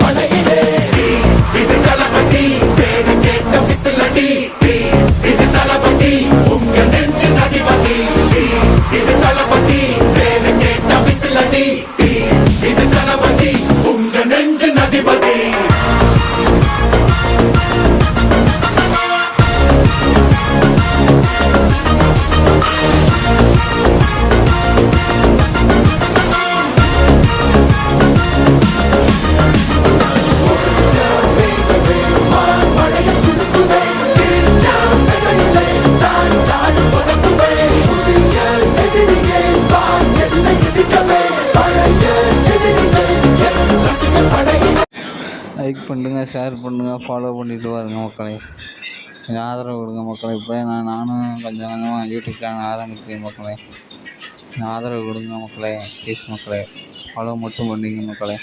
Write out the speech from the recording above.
படையிலே இது தளபதி பேரு கேட்ட விசிலடி இது தளபதி உங்க நெஞ்சு அதிபதி இது தளபதி பேரு கேட்ட விசிலடி இது தளபதி உங்க நெஞ்சு அதிபதி. லைக் பண்ணுங்கள், ஷேர் பண்ணுங்கள், ஃபாலோ பண்ணிட்டு வாருங்க மக்களே. கொஞ்சம் ஆதரவு கொடுங்க மக்களே. இப்போ நானும் கொஞ்சம் கொஞ்சமாக யூடியூப் சேனல் ஆரம்பிக்கிறேன் மக்களே. கொஞ்சம் ஆதரவு கொடுங்க மக்களே, ப்ளீஸ் மக்களே. ஃபாலோ மட்டும் பண்ணிங்க மக்களே.